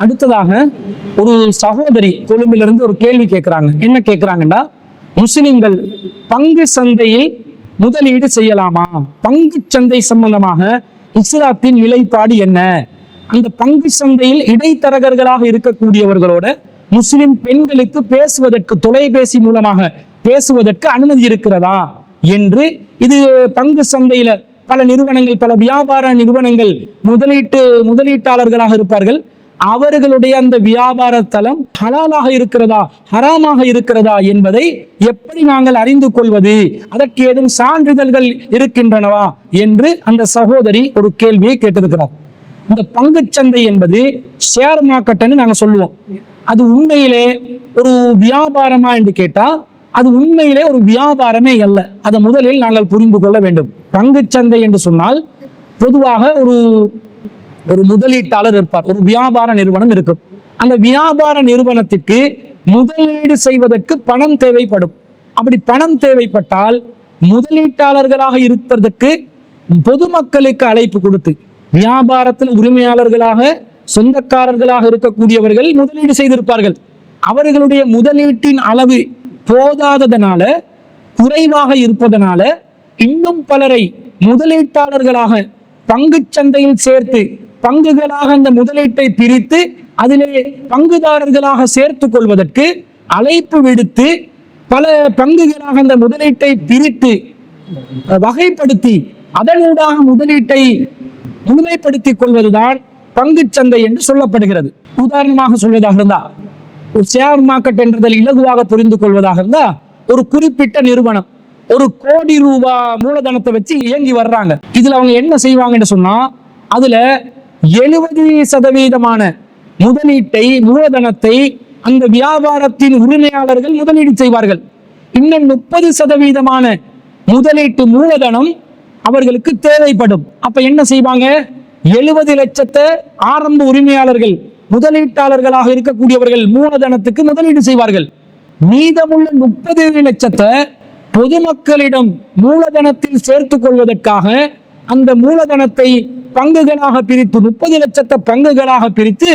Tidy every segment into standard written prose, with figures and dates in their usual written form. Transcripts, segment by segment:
அடுத்ததாக ஒரு சகோதரி கொழும்பிலிருந்து ஒரு கேள்வி கேட்கிறாங்க. என்ன கேட்கிறாங்கன்னா, முஸ்லிம்கள் பங்கு சந்தையில் முதலீடு செய்யலாமா? பங்கு சந்தை சம்பந்தமாக இஸ்லாத்தின் நிலைப்பாடு என்ன? அந்த பங்கு சந்தையில் இடைத்தரகர்களாக இருக்கக்கூடியவர்களோட முஸ்லிம் பெண்களுக்கு பேசுவதற்கு, தொலைபேசி மூலமாக பேசுவதற்கு அனுமதி இருக்கிறதா என்று, இது பங்கு சந்தையில பல நிறுவனங்கள், பல வியாபார நிறுவனங்கள் முதலீட்டாளர்களாக இருப்பார்கள். அவர்களுடைய அந்த வியாபார தளம் ஹலாலாக இருக்கிறதா, ஹராமாக இருக்கிறதா என்பதை எப்படி நாங்கள் அறிந்து கொள்வது? அதற்கு ஏதும் சான்றிதழ்கள் இருக்கின்றனவா என்று அந்த சகோதரி ஒரு கேள்வியை கேட்டிருக்கிறார். இந்த பங்குச்சந்தை என்பது ஷேர் மார்க்கெட்னு நாங்க சொல்லுவோம். அது உண்மையிலே ஒரு வியாபாரமா என்று கேட்டா, அது உண்மையிலே ஒரு வியாபாரமே அல்ல. அதை முதலில் நாங்கள் புரிந்து கொள்ள வேண்டும். பங்குச்சந்தை என்று சொன்னால் பொதுவாக ஒரு முதலீட்டாளர் இருப்பார், ஒரு வியாபார நிறுவனம் இருக்கும். அந்த வியாபார நிறுவனத்திற்கு முதலீடு செய்வதற்கு பணம் தேவைப்படும். அப்படி பணம் தேவைப்பட்டால் முதலீட்டாளர்களாக இருப்பதற்கு பொதுமக்களுக்கு அழைப்பு கொடுத்து, வியாபாரத்தில் உரிமையாளர்களாக, சொந்தக்காரர்களாக இருக்கக்கூடியவர்கள் முதலீடு செய்திருப்பார்கள். அவர்களுடைய முதலீட்டின் அளவு போதாததனால, குறைவாக இருப்பதனால இன்னும் பலரை முதலீட்டாளர்களாக பங்கு சந்தையில் சேர்த்து, பங்குகளாக அந்த முதலீட்டை பிரித்து அதிலே பங்குதாரர்களாக சேர்த்துக் கொள்வதற்கு அழைப்பு விடுத்து, பல பங்குகளாக அந்த முதலீட்டை பிரித்து வகைப்படுத்தி அதனூடாக முதலீட்டை முழுமைப்படுத்திக் கொள்வதுதான் பங்கு சந்தை என்று சொல்லப்படுகிறது. உதாரணமாக சொல்வதாக இருந்தா, ஒரு ஷேர் மார்க்கெட் என்றதில் இலகுவாக புரிந்து கொள்வதாக இருந்தா, ஒரு குறிப்பிட்ட நிறுவனம் 1 கோடி ரூபாய் மூலதனத்தை வச்சு இயங்கி வர்றாங்க. இதுல அவங்க என்ன செய்வாங்கன்னு சொன்னா, அதுல 70% முதலீட்டை, மூலதனத்தை அந்த வியாபாரத்தின் உரிமையாளர்கள் முதலீடு செய்வார்கள். இன்னும் 30% முதலீட்டு மூலதனம் அவர்களுக்கு தேவைப்படும். அப்ப என்ன செய்வாங்க? 70 லட்சத்தை ஆரம்ப உரிமையாளர்கள், முதலீட்டாளர்களாக இருக்கக்கூடியவர்கள் மூலதனத்துக்கு முதலீடு செய்வார்கள். மீதமுள்ள 30 லட்சத்தை பொதுமக்களிடம் மூலதனத்தில் சேர்த்துக் கொள்வதற்காக அந்த மூலதனத்தை பங்குகளாக பிரித்து, 30 லட்சத்தை பங்குகளாக பிரித்து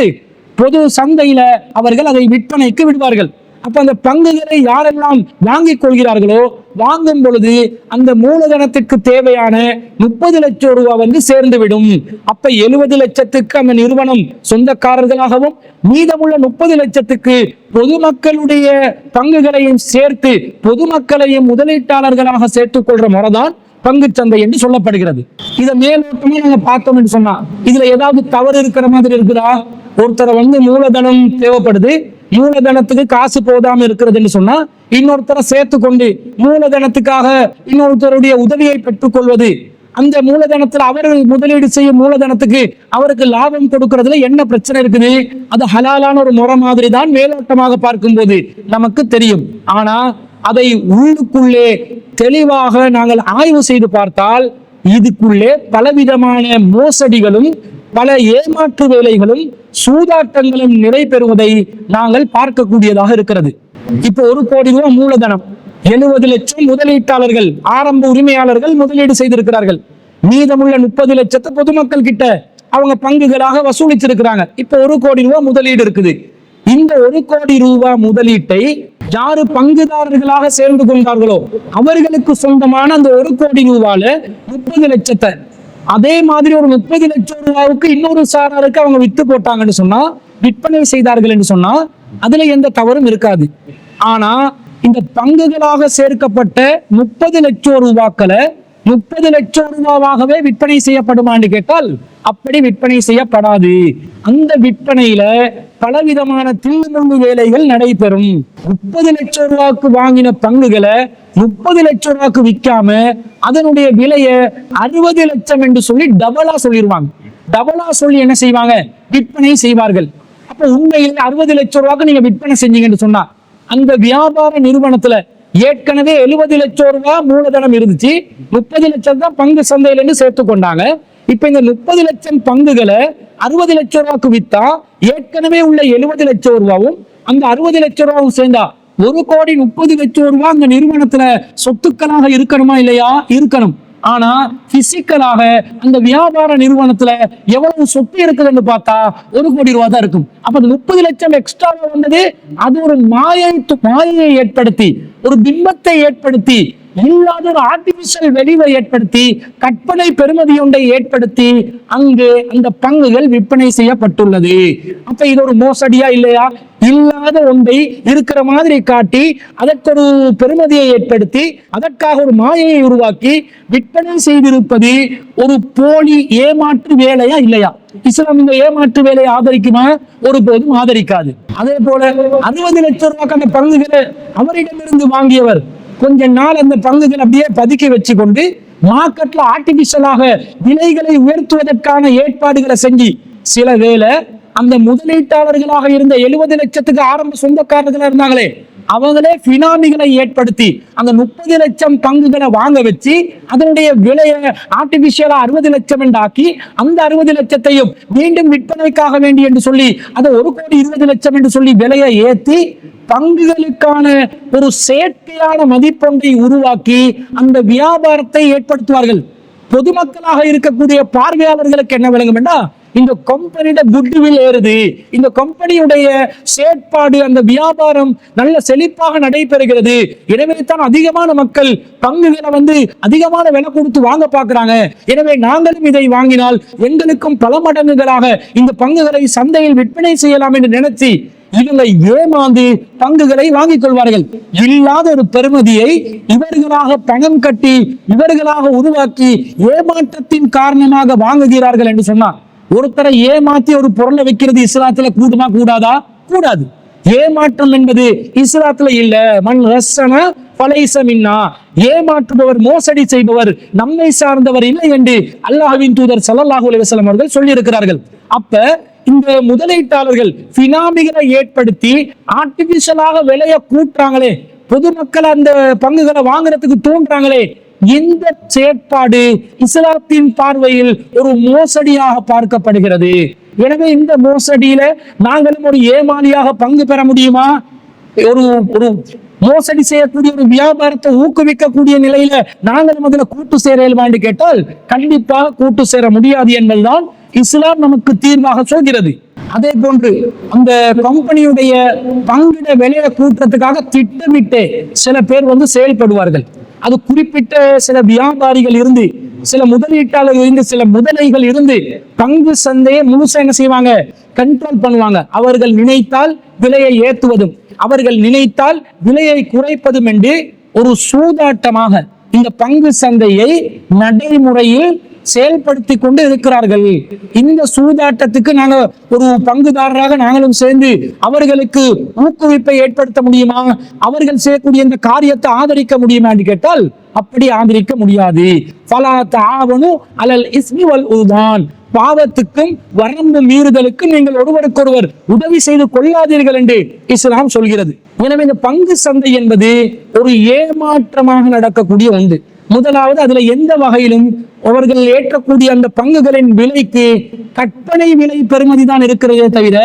பொது சந்தையில அவர்கள் அதை விற்பனைக்கு விடுவார்கள். அப்ப அந்த பங்குகளை யாரெல்லாம் வாங்கிக் கொள்கிறார்களோ, வாங்கும் பொழுது அந்த மூலதனத்திற்கு தேவையான 30 லட்சம் ரூபாய் சேர்ந்துவிடும். அப்ப 70 லட்சத்துக்கு அந்த நிறுவனம் சொந்தக்காரர்களாகவும், மீதமுள்ள 30 லட்சத்துக்கு பொதுமக்களுடைய பங்குகளையும் சேர்த்து பொதுமக்களையும் முதலீட்டாளர்களாக சேர்த்துக் கொள்ற முறைதான் பங்கு சந்தை என்று சொல்லப்படுகிறது. இதை மேலோட்டமா நாங்க பார்த்தோம் என்று சொன்னா, இதுல ஏதாவது தவறு இருக்கிற மாதிரி இருக்குதா? ஒருத்தரை மூலதனம் தேவைப்படுது, மூலதனத்துக்கு காசு போதாம இருக்கிறது என்று சொன்னா, இன்னொருத்தரை சேர்த்து கொண்டு மூலதனத்துக்காக இன்னொருத்தருடைய உதவியை பெற்றுக் கொள்வது, அந்த மூலதனத்தில் அவர் முதலீடு செய்யும் மூலதனத்துக்கு அவருக்கு லாபம் கொடுக்கறதுல என்ன பிரச்சனை இருக்குது? அது ஹலாலான ஒரு முறை மாதிரி தான் மேலோட்டமாக பார்க்கும்போது நமக்கு தெரியும். ஆனா அதை உள்ளுக்குள்ளே தெளிவாக நாங்கள் ஆய்வு செய்து பார்த்தால், இதுக்குள்ளே பலவிதமான மோசடிகளும், பல ஏமாற்று வேலைகளும், சூதாட்டங்களும் நடைபெறுவதை நாங்கள் பார்க்கக்கூடியதாக இருக்கிறது. இப்போ 1 கோடி ரூபாய் மூலதனம், 70 லட்சம் முதலீட்டாளர்கள், ஆரம்ப உரிமையாளர்கள் முதலீடு செய்திருக்கிறார்கள். மீதமுள்ள 30 லட்சத்தை பொதுமக்கள் கிட்ட அவங்க பங்குகளாக வசூலிச்சிருக்கிறாங்க. இப்போ 1 கோடி ரூபாய் முதலீடு இருக்குது. இந்த 1 கோடி ரூபாய் முதலீட்டை யாரு பங்குதாரர்களாக சேர்ந்து கொண்டார்களோ அவர்களுக்கு சொந்தமான அந்த 1 கோடி ரூபாயில 30 லட்சத்தை அதே மாதிரி ஒரு 30 லட்சம் ரூபாய்க்கு இன்னொரு சாராருக்கு அவங்க வித்து போட்டாங்கன்னு சொன்னா, விற்பனை செய்தார்கள் என்று சொன்னா, அதுல எந்த தவறும் இருக்காது. ஆனா இந்த பங்குகளாக சேர்க்கப்பட்ட 30 லட்சம் ரூபாய்களை 30 லட்சம் ரூபாவாகவே விற்பனை செய்யப்படுமான்னு கேட்டால் அப்படி விற்பனை செய்யப்படாது. அந்த விற்பனையில பலவிதமான தில்லுமுள்ளு வேலைகள் நடைபெறும். 30 லட்சம் ரூபாய்க்கு வாங்கின பங்குகளை 30 லட்சம் ரூபாய்க்கு விற்காம அதனுடைய விலையை 60 லட்சம் என்று சொல்லி டபுளா சொல்லிடுவாங்க. டபுளா சொல்லி என்ன செய்வாங்க? விற்பனை செய்வார்கள். அப்ப உண்மையில் 60 லட்சம் ரூபாய்க்கு நீங்க விற்பனை செஞ்சீங்கன்னு சொன்னா, அந்த வியாபார நிறுவனத்துல ஏற்கனவே 70 லட்சம் ரூபாய் மூலதனம் இருந்துச்சு, 30 லட்சம் தான் பங்கு சந்தையில சேர்த்து கொண்டாங்க. இப்ப இந்த 30 லட்சம் பங்குகளை 60 லட்சம் ரூபாய்க்கு வித்தா ஏற்கனவே உள்ள 70 லட்சம் ரூபாவும் அந்த 60 லட்சம் ரூபாவும் சேர்ந்தா 1 கோடி 30 லட்சம் ரூபாய் அந்த நிறுவனத்துல சொத்துக்களாக இருக்கணுமா இல்லையா? இருக்கணும். ஆனா பிசிக்கலாக அந்த வியாபார நிறுவனத்துல எவ்வளவு சொத்து இருக்குதுன்னு பார்த்தா 1 கோடி ரூபாய் தான் இருக்கும். அப்ப 30 லட்சம் எக்ஸ்ட்ரா வந்தது அது ஒரு மாயையை ஏற்படுத்தி, ஒரு பிம்பத்தை ஏற்படுத்தி, இல்லாத ஒரு ஆர்டிபிஷியல் வெளிவை ஏற்படுத்தி, கற்பனை பெருமதி ஒன்றை ஏற்படுத்தி அங்கு அந்த பங்குகள் விற்பனை செய்யப்பட்டுள்ளது. அப்ப இது ஒரு மோசடியா இல்லையா? இல்லாத ஒன்றை இருக்கிற மாதிரி காட்டி அதற்கு ஒரு பெருமதியை ஏற்படுத்தி அதற்காக ஒரு மாயையை உருவாக்கி விற்பனை செய்திருப்பது ஒரு போலி ஏமாற்று வேலையா இல்லையா? இஸ்லாம் இந்த ஏமாற்று வேலையை ஆதரிக்குமா? ஒருபோதும் ஆதரிக்காது. அதே போல 60 லட்சம் ரூபாய்க்கான பங்குகளை அவரிடமிருந்து வாங்கியவர் கொஞ்ச நாள் அந்த பங்குகள் அப்படியே பதுக்கி வச்சு கொண்டு மார்க்கெட்ல ஆர்டிபிஷியலாக விலைகளை உயர்த்துவதற்கான ஏற்பாடுகளை செஞ்சு, சில வேளை அந்த முதலீட்டாளர்களாக இருந்த 70 லட்சத்துக்கு ஆரம்ப சொந்தக்காரர்களா இருந்தாங்களே அவங்களே பினாமிகளை ஏற்படுத்தி அந்த 30 லட்சம் பங்குகளை வாங்க வச்சு அதனுடைய விலையை ஆர்டிபிஷியலா 60 லட்சம் என்றாக்கி அந்த 60 லட்சத்தையும் மீண்டும் விற்பனைக்காக வேண்டி என்று சொல்லி அதை 1 கோடி 20 லட்சம் என்று சொல்லி விலையை ஏற்றி பங்குகளுக்கான ஒரு செயற்கையான மதிப்பொன்றை உருவாக்கி அந்த வியாபாரத்தை ஏற்படுத்துவார்கள். பொதுமக்களாக இருக்கக்கூடிய பார்வையாளர்களுக்கு என்ன விளங்கும் என்றா, இந்த கம்பெனியோட குட்வில் ஏறுது, இந்த கம்பெனியுடைய செயற்பாடு, அந்த வியாபாரம் நல்ல செழிப்பாக நடைபெறுகிறது, எனவே தான் அதிகமான மக்கள் பங்குகளை அதிகமான விலை கொடுத்து வாங்க பார்க்கிறாங்க, எனவே நாங்களும் இதை வாங்கினால் எங்களுக்கும் பல மடங்குகளாக இந்த பங்குகளை சந்தையில் விற்பனை செய்யலாம் என்று நினைச்சு இவங்க ஏமாந்து பங்குகளை வாங்கிக் கொள்வார்கள். இல்லாத ஒரு பெருமதியை இவர்களாக பணம் கட்டி இவர்களாக உருவாக்கி ஏமாற்றத்தின் காரணமாக வாங்குகிறார்கள் என்று சொன்னார். ஒருத்தரை ஏமாத்தி ஒரு பொருளை வைக்கிறது இஸ்லாத்துல கூடுமா கூடாதா? கூடாது. ஏமாற்றம் என்பது இஸ்லாத்துல இல்ல. மன் ரஸ்ஸன ஃபலைஸ மின்னா, ஏமாற்றுபவர் மோசடி செய்பவர் நம்மை சார்ந்தவர் இல்லை என்று அல்லாஹ்வின் தூதர் ஸல்லல்லாஹு அலைஹி வஸல்லம் அவர்கள் சொல்லி இருக்கிறார்கள். அப்ப இந்த முதலீட்டாளர்கள் பினாமிகளை ஏற்படுத்தி ஆர்டிபிஷியலாக விலையை கூட்டுறாங்களே, பொதுமக்கள் அந்த பங்குகளை வாங்குறதுக்கு தூண்டுறாங்களே, இந்த செயற்பாடு இஸ்லாத்தின் பார்வையில் ஒரு மோசடியாக பார்க்கப்படுகிறது. எனவே இந்த மோசடியில நாங்களும் ஒரு ஏமாளியாக பங்கு பெற முடியுமா? ஒரு ஒரு மோசடி செய்யக்கூடிய ஒரு வியாபாரத்தை ஊக்குவிக்கக்கூடிய நிலையில நாங்களும் அதுல கூட்டு சேரலான்னு கேட்டால் கண்டிப்பாக கூட்டு சேர முடியாது என்பதுதான் இஸ்லாம் நமக்கு தீர்வாக சொல்கிறது. அதே போன்று அந்த கம்பெனியுடைய பங்கிட விலையை கூட்டுறதுக்காக திட்டமிட்டு சில பேர் செயல்படுவார்கள். அது குறிப்பிட்ட சில வியாபாரிகள் இருந்து, சில முதலீட்டாளர்கள் இருந்து, சில முதலைகள் இருந்து பங்கு சந்தையை முழுசா என்ன செய்வாங்க? கண்ட்ரோல் பண்ணுவாங்க. அவர்கள் நினைத்தால் விலையை ஏற்றுவதும் அவர்கள் நினைத்தால் விலையை குறைப்பதும் என்று ஒரு சூதாட்டமாக இந்த பங்கு சந்தையை நடைமுறையில் செயல்படுத்தி கொண்டு இருக்கிறார்கள். இந்த சூதாட்டத்துக்கு நாங்க ஒரு பங்குதாரராக நாங்களும் சேர்ந்து அவர்களுக்கு ஊக்குவிப்பை ஏற்படுத்த முடியுமா? அவர்கள் செய்யக்கூடிய இந்த காரியத்தை ஆதரிக்க முடியுமா என்று கேட்டால் அப்படி ஆதரிக்க முடியாது. ஃபலா தஆவனு அலல் இஸ்மி வல் உத்வான், பாவத்துக்கும் வரம்பு மீறுதலுக்கும் நீங்கள் ஒருவருக்கொருவர் உதவி செய்து கொள்ளாதீர்கள் என்று இஸ்லாம் சொல்கிறது. எனவே இந்த பங்கு சந்தை என்பது ஒரு ஏமாற்றமாக நடக்கக்கூடிய ஒன்று. முதலாவது, அதுல எந்த வகையிலும் அவர்கள் ஏற்கக்கூடிய அந்த பங்குகளின் விலைக்கு கற்பனை விலை பெறுமதி தான் இருக்கிறதே தவிர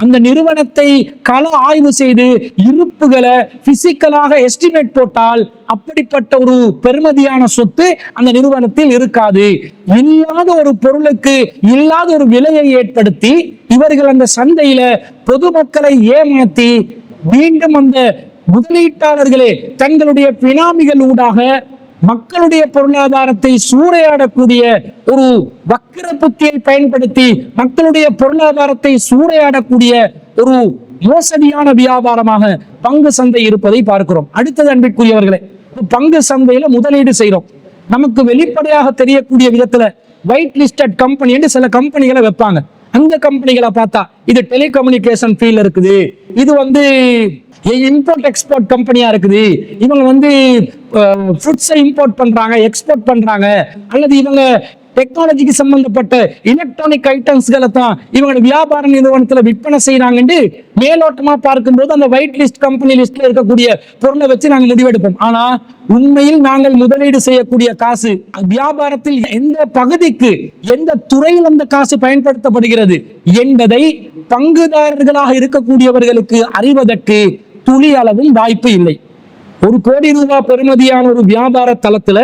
அந்த நிறுவனத்தை கள ஆய்வு செய்து இருப்புகளை பிசிக்கலாக எஸ்டிமேட் போட்டால் அப்படிப்பட்ட ஒரு பெறுமதியான சொத்து அந்த நிறுவனத்தில் இருக்காது. இல்லாத ஒரு பொருளுக்கு இல்லாத ஒரு விலையை ஏற்படுத்தி இவர்கள் அந்த சந்தையில பொதுமக்களை ஏமாத்தி மீண்டும் அந்த முதலீட்டாளர்களே தங்களுடைய பினாமிகள் ஊடாக மக்களுடைய பொருளாதாரத்தை சூறையாடக்கூடிய ஒரு வக்கிர புத்தியை பயன்படுத்தி மக்களுடைய பொருளாதாரத்தை சூறையாடக்கூடிய ஒரு மோசடியான வியாபாரமாக பங்கு சந்தை இருப்பதை பார்க்கிறோம். அடுத்தது அன்பிற்குரியவர்களே, பங்கு சந்தையில முதலீடு செய்யறோம். நமக்கு வெளிப்படையாக தெரியக்கூடிய விதத்துல ஒயிட் லிஸ்டட் கம்பெனி என்று சில கம்பெனிகளை வைப்பாங்க. அந்த கம்பெனிகளை பார்த்தா இது டெலிகம்யூனிகேஷன் ஃபீல்ட் இருக்குது, இது இம்போர்ட் எக்ஸ்போர்ட் கம்பெனியா இருக்குது, இவங்க ஃபுட்ஸை இம்போர்ட் பண்றாங்க, எக்ஸ்போர்ட் பண்றாங்க, அல்லது இவங்க டெக்னாலஜிக்கு சம்பந்தப்பட்ட எலக்ட்ரானிக் ஐட்டம்ஸ்களை தான் இவங்க வியாபார நிறுவனத்துல விற்பனை செய்யறாங்க. மேலோட்டமா பார்க்கும்போது அந்த ஒயிட் லிஸ்ட் கம்பெனி லிஸ்ட்ல இருக்கக்கூடிய பொருளை வச்சு நாங்கள் முடிவெடுப்போம். ஆனா உண்மையில் நாங்கள் முதலீடு செய்யக்கூடிய காசு வியாபாரத்தில் எந்த பகுதிக்கு எந்த துறையில் அந்த காசு பயன்படுத்தப்படுகிறது என்பதை பங்குதாரர்களாக இருக்கக்கூடியவர்களுக்கு அறிவதற்கு துளி அளவும் வாய்ப்பு இல்லை. 1 கோடி ரூபாய் பெறுமதியான ஒரு வியாபார தளத்துல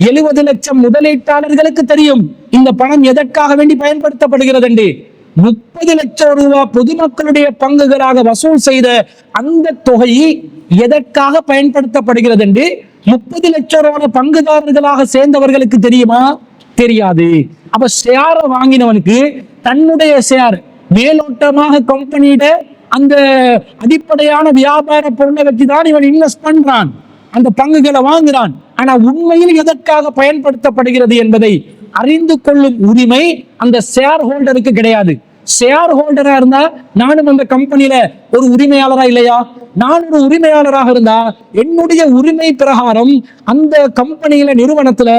70 லட்சம் முதலீட்டாளர்களுக்கு தெரியும் இந்த பணம் எதற்காக வேண்டி பயன்படுத்தப்படுகிறது என்று. 30 லட்சம் ரூபாய் பொதுமக்களுடைய பங்குகளாக வசூல் செய்த அந்த தொகை எதற்காக பயன்படுத்தப்படுகிறது என்று 30 லட்சம் ரூபாய் பங்குதாரர்களாக சேர்ந்தவர்களுக்கு தெரியுமா? தெரியாது. அப்ப ஷேரை வாங்கினவனுக்கு தன்னுடைய ஷேர் மேலோட்டமாக கம்பெனியிட அந்த அடிப்படையான வியாபார பொருளை வச்சுதான் இவன் இன்வெஸ்ட் பண்றான், அந்த பங்குகளை வாங்குறான். ஆனா உண்மையில் எதற்காக பயன்படுத்தப்படுகிறது என்பதை அறிந்து கொள்ளும் உரிமை அந்த ஷேர் ஹோல்டருக்கு கிடையாது. ஷேர் ஹோல்டரா இருந்தா நானும் அந்த கம்பெனியில ஒரு உரிமையாளரா இல்லையா? நான் ஒரு உரிமையாளராக இருந்தா என்னுடைய உரிமை பிரகாரம் அந்த கம்பெனியில நிறுவனத்துல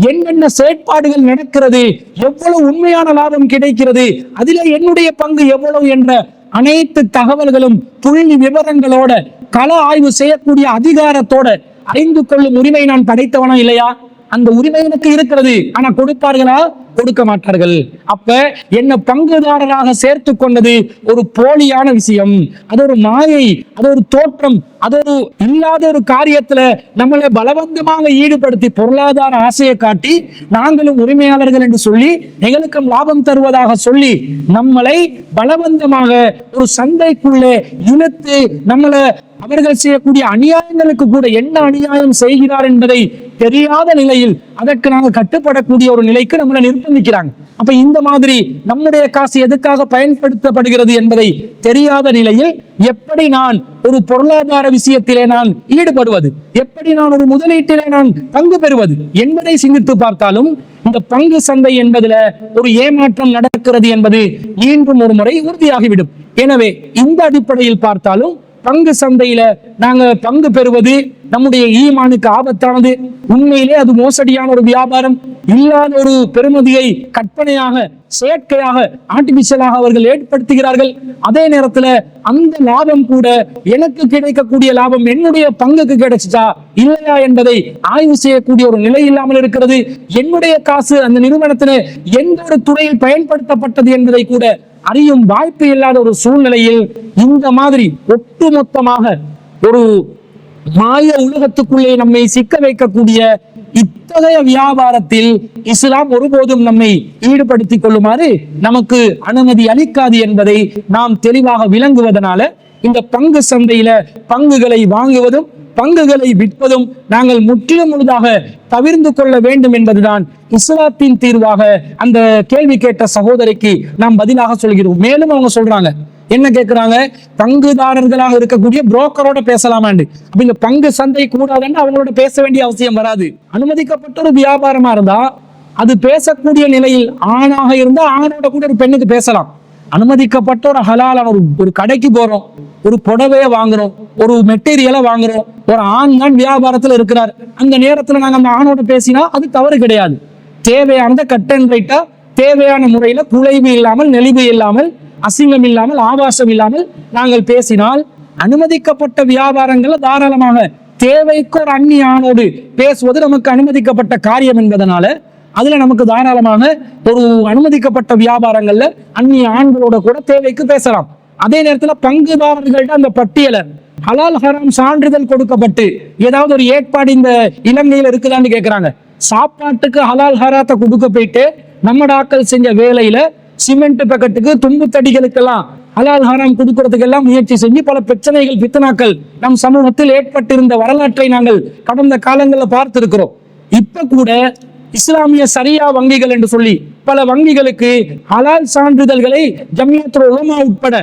என்னென்ன செயற்பாடுகள் நடக்கிறது, எவ்வளவு உண்மையான லாபம் கிடைக்கிறது, அதில என்னுடைய பங்கு எவ்வளவு என்ற அனைத்து தகவல்களும் புள்ளி விவரங்களோட கள ஆய்வு செய்யக்கூடிய அதிகாரத்தோட அறிந்து கொள்ளும் உரிமை நான் படைத்தவனா இல்லையா? அந்த உரிமை எனக்கு இருக்கிறது. ஆனா கொடுப்பார்களா? கொடுக்க மாட்டார்கள். அப்ப என்ன பங்குதாரராக சேர்த்து கொண்டது ஒரு போலியான விஷயம், அது ஒரு மாயை, அது ஒரு தோற்றம், அது ஒரு இல்லாத ஒரு காரியத்துல நம்மளை பலவந்தமாக ஈடுபடுத்தி பொருளாதார ஆசையை காட்டி நாங்களும் உரிமையாளர்கள் என்று சொல்லி எங்களுக்கும் லாபம் தருவதாக சொல்லி நம்மளை பலவந்தமாக ஒரு சந்தைக்குள்ளே இழுத்து நம்மளை அவர்கள் செய்யக்கூடிய அநியாயங்களுக்கு கூட என்ன அநியாயம் செய்கிறார் என்பதை தெரியாத நிலையில் அதற்கு நாங்கள் கட்டுப்படக்கூடிய ஒரு நிலைக்கு நம்மளை நிர்பந்திக்கிறாங்க. அப்ப இந்த மாதிரி நம்முடைய காசு எதுக்காக பயன்படுத்தப்படுகிறது என்பதை தெரியாத நிலையில் எப்படி நான் ஒரு பொருளாதார விஷயத்திலே நான் ஈடுபடுவது, எப்படி நான் ஒரு முதலீட்டிலே நான் பங்கு பெறுவது என்பதை சிந்தித்து பார்த்தாலும் இந்த பங்கு சந்தை என்பதுல ஒரு ஏமாற்றம் நடக்கிறது என்பது மீண்டும் ஒரு முறை உறுதியாகிவிடும். எனவே இந்த அடிப்படையில் பார்த்தாலும் பங்கு சந்தையில நாங்க பங்கு பெறுவது நம்முடைய ஈமானுக்கு ஆபத்தானது. உண்மையிலே அது மோசடியான ஒரு வியாபாரம். இல்லாத ஒரு பெருமதியை கற்பனையாக செயற்கையாக ஆர்டிபிஷியலாக அவர்கள் ஏற்படுத்துகிறார்கள். அதே நேரத்துல அந்த லாபம் கூட எனக்கு கிடைக்கக்கூடிய லாபம் என்னுடைய பங்குக்கு கிடைச்சிட்டா இல்லையா என்பதை ஆய்வு செய்யக்கூடிய ஒரு நிலை இல்லாமல் இருக்கிறது. என்னுடைய காசு அந்த நிறுவனத்துல எந்த ஒரு துறையில் பயன்படுத்தப்பட்டது என்பதை கூட அறியும் வாய்ப்பு இல்லாத ஒரு சூழ்நிலையில் இந்த மாதிரி ஒட்டுமொத்தமாக ஒரு மாய உலகத்துக்குள்ளே நம்மை சிக்க வைக்கக்கூடிய இத்தகைய வியாபாரத்தில் இஸ்லாம் ஒருபோதும் நம்மை ஈடுபடுத்திக் கொள்ளுமாறு நமக்கு அனுமதி அளிக்காது என்பதை நாம் தெளிவாக விளங்குவதனால இந்த பங்கு சந்தையில பங்குகளை வாங்குவதும் பங்குகளை விற்பதும் நாங்கள் முற்றிலும் முழுதாக தவிர்த்து கொள்ள வேண்டும் என்பதுதான் இஸ்லாத்தின் தீர்வாக அந்த கேள்வி கேட்ட சகோதரிக்கு நாம் பதிலாக சொல்கிறோம். மேலும் அவங்க சொல்றாங்க, என்ன கேட்கிறாங்க, பங்குதாரர்களாக இருக்கக்கூடிய புரோக்கரோட பேசலாமாண்டு. அப்ப இந்த பங்கு சந்தை கூடாதுன்னு அவங்களோட பேச வேண்டிய அவசியம் வராது. அனுமதிக்கப்பட்ட ஒரு வியாபாரமா இருந்தா அது பேசக்கூடிய நிலையில் ஆணாக இருந்தா ஆணோட கூட ஒரு பெண்ணுக்கு பேசலாம். அனுமதிக்கப்பட்ட ஒரு ஹலாலான ஒரு கடைக்கு போறோம், ஒரு புடவைய வாங்குறோம், ஒரு மெட்டீரியலை வாங்குறோம், ஒரு ஆண் தான் வியாபாரத்துல இருக்கிறார், அந்த நேரத்துல நாங்க அந்த ஆணோட பேசினா அது தவறு கிடையாது. தேவையானதை கட் அண்ட் ரைட்டா தேவையான முறையில குலைவு இல்லாமல் நெளிவு இல்லாமல் அசிங்கம் இல்லாமல் ஆபாசம் இல்லாமல் நாங்கள் பேசினால் அனுமதிக்கப்பட்ட வியாபாரங்கள்ல தாராளமாக தேவைக்கு ஒரு அந்நிய ஆணோடு பேசுவது நமக்கு அனுமதிக்கப்பட்ட காரியம் என்பதனால அதுல நமக்கு தாராளமாக ஒரு அனுமதிக்கப்பட்ட வியாபாரங்கள்ல அந்நிய ஆண்களோட கூட தேவைக்கு பேசலாம். அதே நேரத்துல பங்குதாரர்கள்ட்ட அந்த பட்டியலை ஹலால் ஹராம் சான்றிதழ் கொடுக்கப்பட்டு ஏதாவது ஒரு ஏற்பாடு இந்த இலங்கையில இருக்குதான்னு கேட்கிறாங்க. சாப்பாட்டுக்கு ஹலால் ஹராத்தை கொடுக்க போயிட்டு நம்ம டாக்கள் செஞ்ச வேலையில சிமெண்ட் பக்கெட்டுக்கு தும்பு தடிகளுக்கெல்லாம் ஹலால் ஹராம் கொடுக்கறதுக்கெல்லாம் முயற்சி செஞ்சு பல பிரச்சனைகள் பித்தனாக்கள் நம் சமூகத்தில் ஏற்பட்டிருந்த வரலாற்றை நாங்கள் கடந்த காலங்களில் பார்த்திருக்கிறோம். இப்ப கூட இஸ்லாமிய சரியா வங்கிகள் என்று சொல்லி பல வங்கிகளுக்கு ஹலால் சான்றிதழ்களை ஜம்மியத்துல் உலமா உட்பட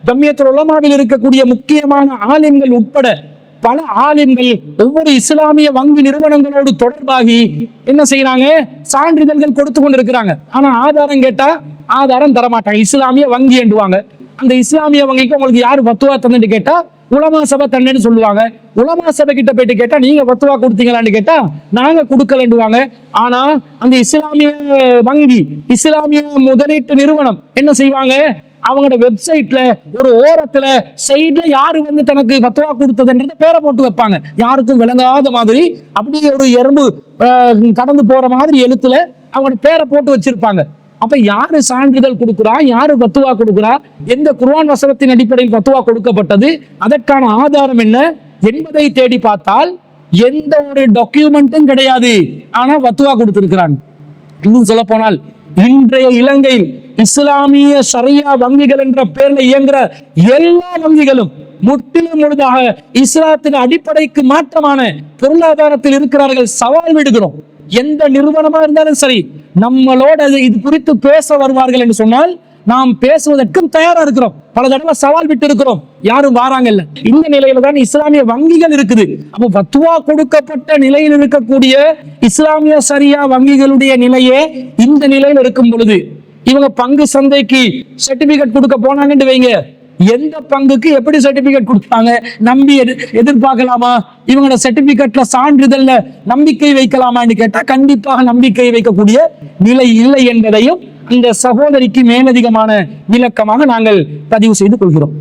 ஜம்மியத்துல் உலமாவில் இருக்கக்கூடிய முக்கியமான ஆலிம்கள் உட்பட பல ஆலிம்கள் ஒவ்வொரு இஸ்லாமிய வங்கி நிறுவனங்களோடு தொடர்பாகி என்ன செய்யறாங்க, சான்றிதழ்கள் கொடுத்து கொண்டு இருக்கிறாங்க. ஆனா ஆதாரம் கேட்டா ஆதாரம் தரமாட்டாங்க. இஸ்லாமிய வங்கி என்றுவாங்க. அந்த இஸ்லாமிய வங்கிக்கு உங்களுக்கு யாரு பத்துவா தந்துட்டு கேட்டா உலமா சபை தண்ணேன்னு சொல்லுவாங்க. உலமா சபை கிட்ட போயிட்டு கேட்டா நீங்க பத்துவா கொடுத்தீங்களான்னு கேட்டா நாங்க கொடுக்கலன்னுவாங்க. ஆனா அந்த இஸ்லாமிய வங்கி இஸ்லாமிய முதலீட்டு நிறுவனம் என்ன செய்வாங்க, அவங்களோட வெப்சைட்ல ஒரு ஓரத்துல சைட்ல யாரு வந்து தனக்கு பத்துவா கொடுத்ததுன்றத பேரை போட்டு வைப்பாங்க. யாருக்கும் விளங்காத மாதிரி அப்படியே ஒரு எறும்பு கடந்து போற மாதிரி எழுத்துல அவங்களோட பேரை போட்டு வச்சிருப்பாங்க. அப்ப யாரு சான்றிதழ் கொடுக்குறா, யாரு பத்துவா கொடுக்குறா, எந்த குர்ஆன் வசனத்தின் அடிப்படையில் பத்துவா கொடுக்கப்பட்டது, அதற்கான ஆதாரம் என்ன என்பதை தேடி பார்த்தால் எந்த ஒரு டாக்குமெண்ட்டும் கிடையாது, ஆனா வத்துவா கொடுத்திருக்கிறாங்க. இன்னும் சொல்ல போனால் இன்றைய இலங்கையில் இஸ்லாமிய ஷரியா வங்கிகள் என்ற பெயரில் இயங்குற எல்லா வங்கிகளும் முற்றிலும் முழுதாக இஸ்லாத்தின் அடிப்படைக்கு மாற்றமான பொருளாதாரத்தில் இருக்கிறார்கள். சவால் விடுகிறோம், எந்த நிறுவனமா இருந்தாலும் சரி நம்மளோட இது குறித்து பேச வருவார்கள் என்று சொன்னால் நாம் பேசுவதற்கும் தயாரா இருக்கிறோம். பல தடவை சவால் விட்டு இருக்கிறோம், யாரும் வாராங்கல்ல. இந்த நிலையில தான் இஸ்லாமிய வங்கிகள் இருக்குது. அப்போ ஃபத்வா கொடுக்கப்பட்ட நிலையில் இருக்கக்கூடிய இஸ்லாமிய ஷரியா வங்கிகளுடைய நிலையே இந்த நிலையில் இருக்கும் பொழுது இவங்க பங்கு சந்தைக்கு சர்டிபிகேட் கொடுக்க போனாங்கன்னு வைங்க, எந்த பங்குக்கு எப்படி சர்டிபிகேட் கொடுத்தாங்க நம்பி எதிர்பார்க்கலாமா? இவங்களோட சர்டிபிகேட்ல சான்றிதழ்ல நம்பிக்கை வைக்கலாமான்னு கேட்டா கண்டிப்பாக நம்பிக்கை வைக்கக்கூடிய நிலை இல்லை என்பதையும் இந்த சகோதரிக்கு மேலதிகமான விளக்கமாக நாங்கள் பதிவு செய்து கொள்கிறோம்.